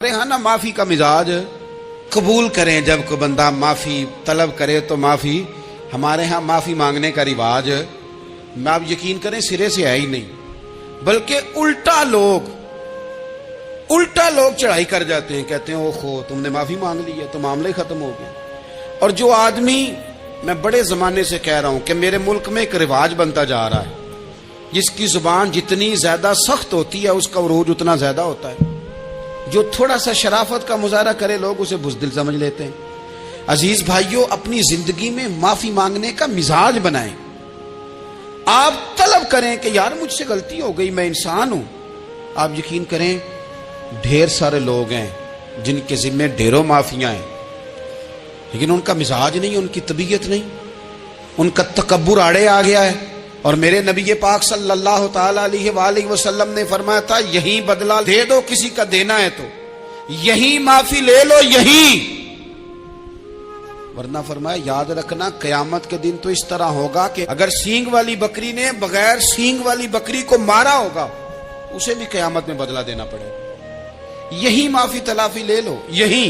ہمارے ہاں نا معافی کا مزاج قبول کریں، جب کوئی بندہ معافی طلب کرے تو معافی، ہمارے ہاں معافی مانگنے کا رواج میں آپ یقین کریں سرے سے ہے ہی نہیں، بلکہ الٹا لوگ چڑھائی کر جاتے ہیں، کہتے ہیں اوہو تم نے معافی مانگ لی ہے تو معاملہ ہی ختم ہو گیا۔ اور جو آدمی، میں بڑے زمانے سے کہہ رہا ہوں کہ میرے ملک میں ایک رواج بنتا جا رہا ہے، جس کی زبان جتنی زیادہ سخت ہوتی ہے اس کا عروج اتنا زیادہ ہوتا ہے۔ جو تھوڑا سا شرافت کا مظاہرہ کرے لوگ اسے بزدل سمجھ لیتے ہیں۔ عزیز بھائیوں، اپنی زندگی میں معافی مانگنے کا مزاج بنائیں۔ آپ طلب کریں کہ یار مجھ سے غلطی ہو گئی، میں انسان ہوں۔ آپ یقین کریں ڈھیر سارے لوگ ہیں جن کے ذمہ ڈھیروں معافیاں ہیں، لیکن ان کا مزاج نہیں، ان کی طبیعت نہیں، ان کا تکبر آڑے آ گیا ہے۔ اور میرے نبی پاک صلی اللہ تعالی علیہ وآلہ وسلم نے فرمایا تھا یہی بدلہ دے دو کسی کا دینا ہے تو، یہی معافی لے لو یہی، ورنہ فرمایا یاد رکھنا قیامت کے دن تو اس طرح ہوگا کہ اگر سینگ والی بکری نے بغیر سینگ والی بکری کو مارا ہوگا اسے بھی قیامت میں بدلہ دینا پڑے گا۔ یہی معافی تلافی لے لو یہی۔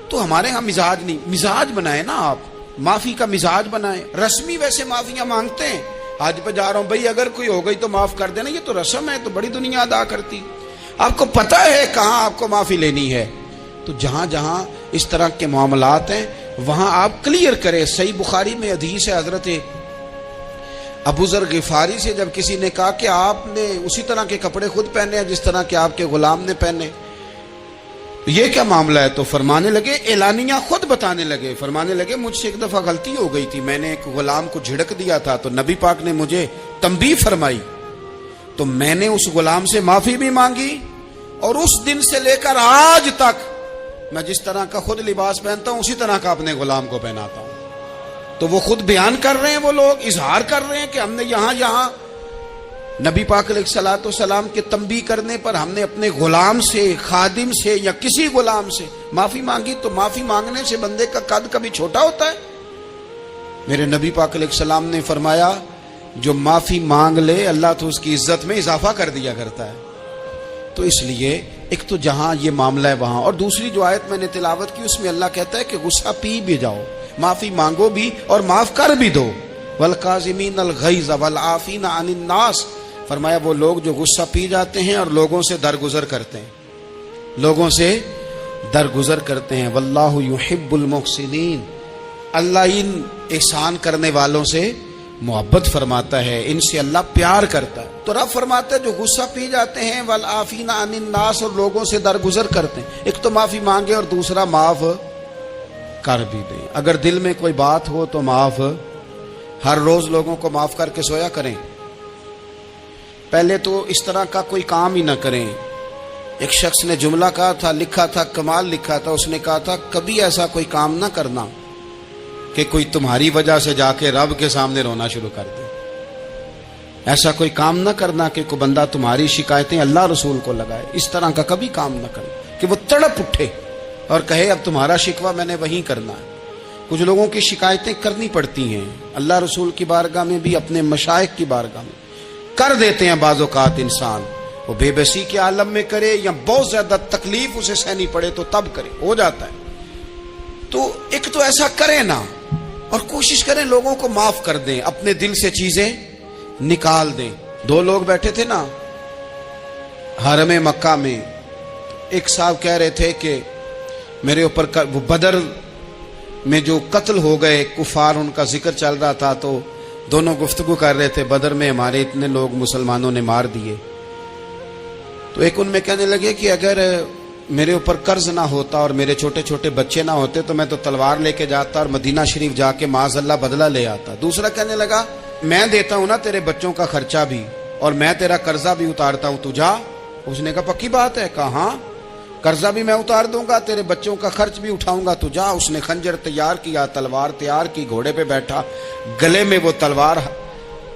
تو ہمارے ہاں مزاج نہیں، مزاج بنائے نا آپ، معافی کا مزاج بنائیں۔ رسمی ویسے معافیاں مانگتے ہیں، آج پہ جا رہا ہوں بھائی اگر کوئی ہو گئی تو معاف کر دینا، یہ تو رسم ہے، تو بڑی دنیا ادا کرتی۔ آپ کو پتہ ہے کہاں آپ کو معافی لینی ہے، تو جہاں جہاں اس طرح کے معاملات ہیں وہاں آپ کلیئر کریں۔ صحیح بخاری میں حدیث ہے حضرت ابو ذر غفاری سے، جب کسی نے کہا کہ آپ نے اسی طرح کے کپڑے خود پہنے ہیں جس طرح کے آپ کے غلام نے پہنے، یہ کیا معاملہ ہے؟ تو فرمانے لگے، اعلانیہ خود بتانے لگے، فرمانے لگے مجھ سے ایک دفعہ غلطی ہو گئی تھی، میں نے ایک غلام کو جھڑک دیا تھا تو نبی پاک نے مجھے تنبیہ فرمائی، تو میں نے اس غلام سے معافی بھی مانگی، اور اس دن سے لے کر آج تک میں جس طرح کا خود لباس پہنتا ہوں اسی طرح کا اپنے غلام کو پہناتا ہوں۔ تو وہ خود بیان کر رہے ہیں، وہ لوگ اظہار کر رہے ہیں کہ ہم نے یہاں نبی پاک علیہ الصلوۃ والسلام کے تنبیہ کرنے پر ہم نے اپنے غلام سے، خادم سے یا کسی غلام سے معافی مانگی۔ تو معافی مانگنے سے بندے کا قد کبھی چھوٹا ہوتا ہے؟ میرے نبی پاک علیہ السلام نے فرمایا جو معافی مانگ لے اللہ تو اس کی عزت میں اضافہ کر دیا کرتا ہے۔ تو اس لیے ایک تو جہاں یہ معاملہ ہے وہاں، اور دوسری جو آیت میں نے تلاوت کی اس میں اللہ کہتا ہے کہ غصہ پی بھی جاؤ، معافی مانگو بھی اور معاف کر بھی دو۔ والکاظمین الغیظ والعافین عن الناس، فرمایا وہ لوگ جو غصہ پی جاتے ہیں اور لوگوں سے درگزر کرتے ہیں، لوگوں سے درگزر کرتے ہیں۔ واللہ یحب المحسنین، اللہ ان احسان کرنے والوں سے محبت فرماتا ہے، ان سے اللہ پیار کرتا ہے۔ تو رب فرماتا ہے جو غصہ پی جاتے ہیں والعافین عن الناس، اور لوگوں سے درگزر کرتے ہیں، ایک تو معافی مانگے اور دوسرا معاف کر بھی دیں۔ اگر دل میں کوئی بات ہو تو معاف، ہر روز لوگوں کو معاف کر کے سویا کریں۔ پہلے تو اس طرح کا کوئی کام ہی نہ کریں۔ ایک شخص نے جملہ کہا تھا، لکھا تھا، کمال لکھا تھا، اس نے کہا تھا کبھی ایسا کوئی کام نہ کرنا کہ کوئی تمہاری وجہ سے جا کے رب کے سامنے رونا شروع کر دے۔ ایسا کوئی کام نہ کرنا کہ کوئی بندہ تمہاری شکایتیں اللہ رسول کو لگائے، اس طرح کا کبھی کام نہ کرنا کہ وہ تڑپ اٹھے اور کہے اب تمہارا شکوہ میں نے وہیں کرنا ہے۔ کچھ لوگوں کی شکایتیں کرنی پڑتی ہیں، اللہ رسول کی بارگاہ میں بھی، اپنے مشائخ کی بارگاہ میں کر دیتے ہیں۔ بعض اوقات انسان وہ بے بسی کے عالم میں کرے یا بہت زیادہ تکلیف اسے سہنی پڑے تو تب کرے، ہو جاتا ہے۔ تو ایک تو ایسا کریں نا، اور کوشش کریں لوگوں کو معاف کر دیں، اپنے دل سے چیزیں نکال دیں۔ دو لوگ بیٹھے تھے نا حرم مکہ میں، ایک صاحب کہہ رہے تھے کہ میرے اوپر وہ بدر میں جو قتل ہو گئے کفار، ان کا ذکر چل رہا تھا، تو دونوں گفتگو کر رہے تھے بدر میں ہمارے اتنے لوگ مسلمانوں نے مار دیے۔ تو ایک ان میں کہنے لگے کہ اگر میرے اوپر قرض نہ ہوتا اور میرے چھوٹے چھوٹے بچے نہ ہوتے تو میں تو تلوار لے کے جاتا اور مدینہ شریف جا کے معاذ اللہ بدلہ لے آتا۔ دوسرا کہنے لگا میں دیتا ہوں نا تیرے بچوں کا خرچہ بھی اور میں تیرا قرضہ بھی اتارتا ہوں، تو جا۔ اس نے کہا پکی بات ہے؟ کہا ہاں، قرضہ بھی میں اتار دوں گا، تیرے بچوں کا خرچ بھی اٹھاؤں گا، تو جا۔ اس نے خنجر تیار کیا، تلوار تیار کی، گھوڑے پہ بیٹھا، گلے میں وہ تلوار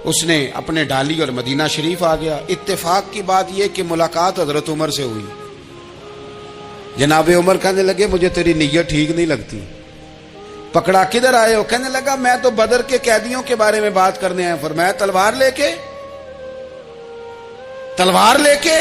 اس نے اپنے ڈالی اور مدینہ شریف آ گیا۔ اتفاق کی بات یہ کہ ملاقات حضرت عمر سے ہوئی۔ جناب عمر کہنے لگے مجھے تیری نیت ٹھیک نہیں لگتی، پکڑا کدھر آئے ہو؟ کہنے لگا میں تو بدر کے قیدیوں کے بارے میں بات کرنے آیا۔ فرمایا تلوار لے کے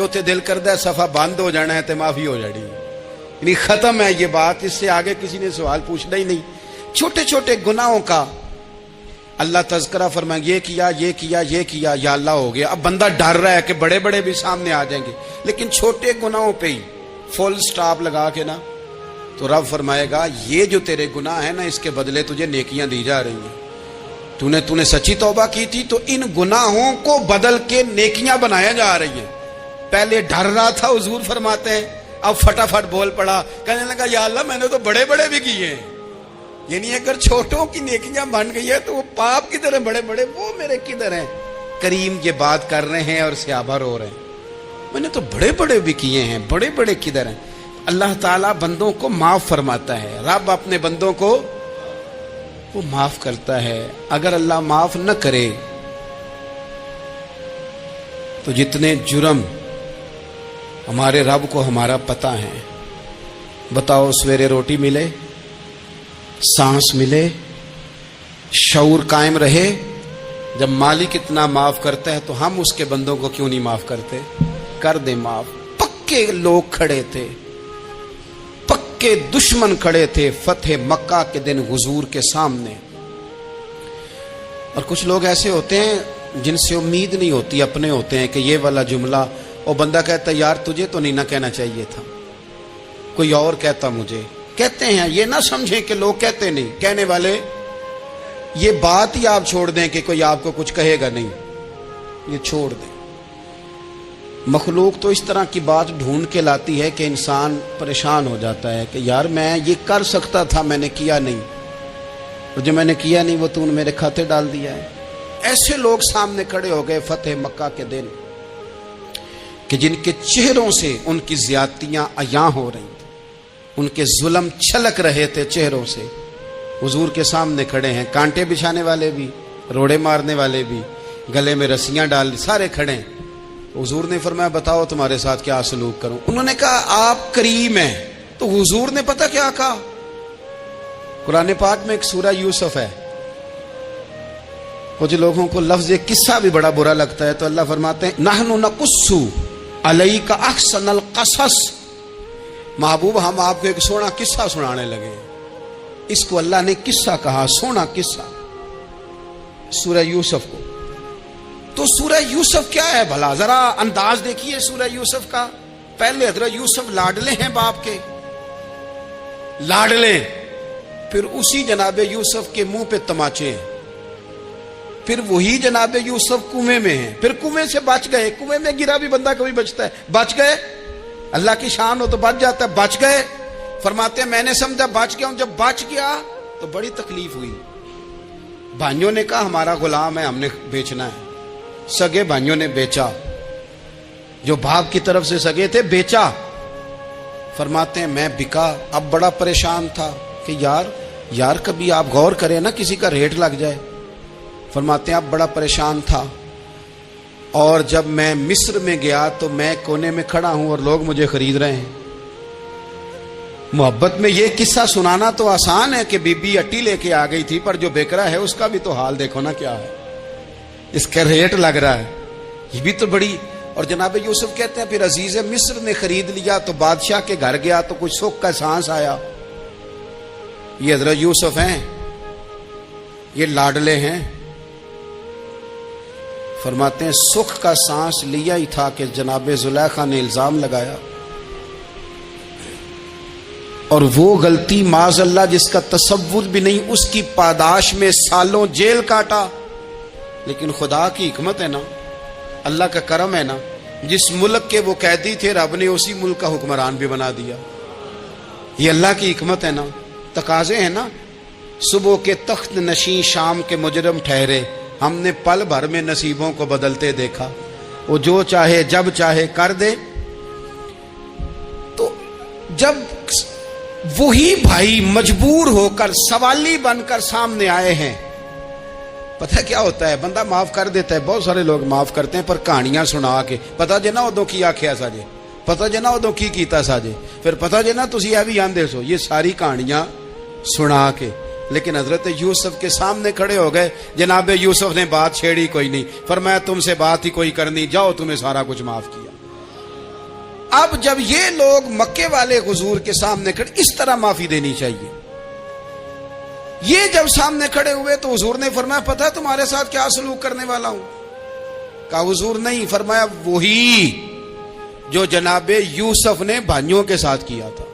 کہ اتنے دل کرتا ہے صفحہ بند ہو جانا ہے تو معافی ہو جانی، یعنی ختم ہے یہ بات، اس سے آگے کسی نے سوال پوچھنا ہی نہیں۔ چھوٹے چھوٹے گناہوں کا اللہ تذکرہ فرمائیں، یہ کیا یہ کیا یہ کیا، یا اللہ ہو گیا۔ اب بندہ ڈر رہا ہے کہ بڑے بڑے بھی سامنے آ جائیں گے، لیکن چھوٹے گناہوں پہ ہی فل سٹاپ لگا کے نا، تو رب فرمائے گا یہ جو تیرے گناہ ہیں نا، اس کے بدلے تجھے نیکیاں دی جا رہی ہیں۔ تو نے سچی توبہ کی تھی تو ان گناہوں کو بدل کے نیکیاں بنایا جا رہی ہیں۔ پہلے ڈر رہا تھا، حضور فرماتے ہیں، اب فٹافٹ بول پڑا، کہنے لگا یا اللہ میں نے تو بڑے بڑے بھی کیے ہیں، یعنی اگر چھوٹوں کی نیکیاں بن گئی ہے تو وہ پاپ کدھر ہیں بڑے بڑے، وہ میرے کدھر ہیں۔ کریم یہ بات کر رہے ہیں اور صحابہ رو رہے ہیں، میں نے تو بڑے بڑے بھی کیے ہیں، بڑے بڑے کدھر ہیں۔ اللہ تعالیٰ بندوں کو معاف فرماتا ہے، رب اپنے بندوں کو وہ معاف کرتا ہے۔ اگر اللہ معاف نہ کرے تو جتنے جرم ہمارے رب کو ہمارا پتہ ہے، بتاؤ سویرے روٹی ملے، سانس ملے، شعور قائم رہے، جب مالک اتنا معاف کرتا ہے تو ہم اس کے بندوں کو کیوں نہیں معاف کرتے؟ کر دے معاف۔ پکے لوگ کھڑے تھے، پکے دشمن کھڑے تھے فتح مکہ کے دن حضور کے سامنے، اور کچھ لوگ ایسے ہوتے ہیں جن سے امید نہیں ہوتی، اپنے ہوتے ہیں کہ یہ والا جملہ، اور بندہ کہتا ہے یار تجھے تو نہیں نہ کہنا چاہیے تھا، کوئی اور کہتا مجھے۔ کہتے ہیں، یہ نہ سمجھیں کہ لوگ کہتے نہیں، کہنے والے، یہ بات ہی آپ چھوڑ دیں کہ کوئی آپ کو کچھ کہے گا نہیں، یہ چھوڑ دیں۔ مخلوق تو اس طرح کی بات ڈھونڈ کے لاتی ہے کہ انسان پریشان ہو جاتا ہے کہ یار میں یہ کر سکتا تھا، میں نے کیا نہیں، اور جو میں نے کیا نہیں وہ تو نے میرے کھاتے ڈال دیا ہے۔ ایسے لوگ سامنے کھڑے ہو گئے فتح مکہ کے دن کہ جن کے چہروں سے ان کی زیادتیاں عیاں ہو رہی تھیں، ان کے ظلم چھلک رہے تھے چہروں سے۔ حضور کے سامنے کھڑے ہیں، کانٹے بچھانے والے بھی، روڑے مارنے والے بھی، گلے میں رسیاں ڈال، سارے کھڑے ہیں۔ حضور نے فرمایا بتاؤ تمہارے ساتھ کیا سلوک کروں؟ انہوں نے کہا آپ کریم ہیں، تو حضور نے پتہ کیا کہا؟ قرآن پاک میں ایک سورہ یوسف ہے، کچھ لوگوں کو لفظ قصہ بھی بڑا برا لگتا ہے، تو اللہ فرماتے ہیں نحن نقص علیک احسن القصص، محبوب ہم آپ کو ایک سونا قصہ سنانے لگے۔ اس کو اللہ نے قصہ کہا، سونا قصہ، سورہ یوسف کو۔ تو سورہ یوسف کیا ہے بھلا؟ ذرا انداز دیکھیے سورہ یوسف کا۔ پہلے حضرت یوسف لاڈلے ہیں باپ کے، لاڈلے، پھر اسی جناب یوسف کے منہ پہ تماچے ہیں، پھر وہی جناب یوسف کنویں میں ہیں، پھر کنویں سے بچ گئے، کنویں میں گرا بھی بندہ کبھی بچتا ہے، بچ گئے، اللہ کی شان ہو تو بچ جاتا ہے، بچ گئے۔ فرماتے ہیں میں نے سمجھا بچ گیا ہوں، جب بچ گیا تو بڑی تکلیف ہوئی۔ بھائیوں نے کہا ہمارا غلام ہے، ہم نے بیچنا ہے۔ سگے بھائیوں نے بیچا، جو باپ کی طرف سے سگے تھے بیچا۔ فرماتے ہیں میں بکا، اب بڑا پریشان تھا کہ یار کبھی آپ غور کریں نا، کسی کا ریٹ لگ جائے۔ فرماتے ہیں اب بڑا پریشان تھا، اور جب میں مصر میں گیا تو میں کونے میں کھڑا ہوں اور لوگ مجھے خرید رہے ہیں۔ محبت میں یہ قصہ سنانا تو آسان ہے کہ بی بی اٹی لے کے آ گئی تھی، پر جو بیچ رہا ہے اس کا بھی تو حال دیکھو نا کیا ہے، اس کا ریٹ لگ رہا ہے، یہ بھی تو بڑی۔ اور جناب یوسف کہتے ہیں پھر عزیز مصر نے خرید لیا تو بادشاہ کے گھر گیا تو کچھ سکھ کا سانس آیا۔ یہ حضرت یوسف ہیں، یہ لاڈلے ہیں۔ فرماتے ہیں سکھ کا سانس لیا ہی تھا کہ جناب زلیخا نے الزام لگایا، اور وہ غلطی معاذ اللہ جس کا تصور بھی نہیں، اس کی پاداش میں سالوں جیل کاٹا۔ لیکن خدا کی حکمت ہے نا، اللہ کا کرم ہے نا، جس ملک کے وہ قیدی تھے رب نے اسی ملک کا حکمران بھی بنا دیا۔ یہ اللہ کی حکمت ہے نا، تقاضے ہیں نا۔ صبح کے تخت نشین شام کے مجرم ٹھہرے، ہم نے پل بھر میں نصیبوں کو بدلتے دیکھا، وہ جو چاہے جب چاہے کر دے۔ تو جب وہی بھائی مجبور ہو کر سوالی بن کر سامنے آئے ہیں، پتہ کیا ہوتا ہے، بندہ معاف کر دیتا ہے، بہت سارے لوگ معاف کرتے ہیں پر کہانیاں سنا کے، پتہ جنا ادو کی آخیا ساجے، پتہ جنا ادو کی کیتا ساجے، پھر پتہ جنا تسی یہ بھی آندے سو، یہ ساری کہانیاں سنا کے۔ لیکن حضرت یوسف کے سامنے کھڑے ہو گئے، جناب یوسف نے بات چھیڑی کوئی نہیں، فرمایا تم سے بات ہی کوئی کرنی، جاؤ تمہیں سارا کچھ معاف کیا۔ اب جب یہ لوگ مکے والے حضور کے سامنے کھڑے، اس طرح معافی دینی چاہیے. یہ جب سامنے کھڑے ہوئے تو حضور نے فرمایا پتہ ہے تمہارے ساتھ کیا سلوک کرنے والا ہوں؟ کہا حضور نہیں. فرمایا وہی جو جناب یوسف نے بھائیوں کے ساتھ کیا تھا.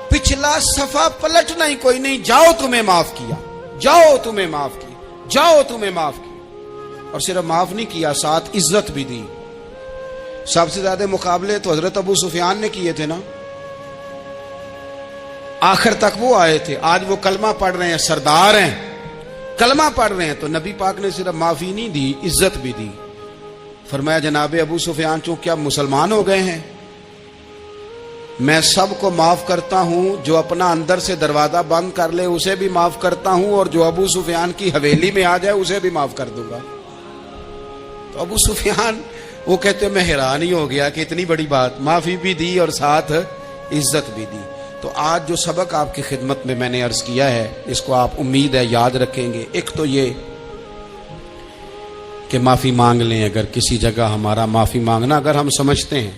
پچھلا صفحہ پلٹنا ہی کوئی نہیں. جاؤ تمہیں معاف کیا، جاؤ تمہیں معاف کیا، جاؤ تمہیں معاف کیا. اور صرف معاف نہیں کیا، ساتھ عزت بھی دی. سب سے زیادہ مقابلے تو حضرت ابو سفیان نے کیے تھے نا، آخر تک وہ آئے تھے. آج وہ کلمہ پڑھ رہے ہیں، سردار ہیں، کلمہ پڑھ رہے ہیں. تو نبی پاک نے صرف معافی نہیں دی، عزت بھی دی. فرمایا جناب ابو سفیان چونکہ اب مسلمان ہو گئے ہیں، میں سب کو معاف کرتا ہوں. جو اپنا اندر سے دروازہ بند کر لے اسے بھی معاف کرتا ہوں، اور جو ابو سفیان کی حویلی میں آ جائے اسے بھی معاف کر دوں گا. تو ابو سفیان وہ کہتے میں حیران ہی ہو گیا کہ اتنی بڑی بات، معافی بھی دی اور ساتھ عزت بھی دی. تو آج جو سبق آپ کی خدمت میں نے عرض کیا ہے، اس کو آپ امید ہے یاد رکھیں گے. ایک تو یہ کہ معافی مانگ لیں. اگر کسی جگہ ہمارا معافی مانگنا اگر ہم سمجھتے ہیں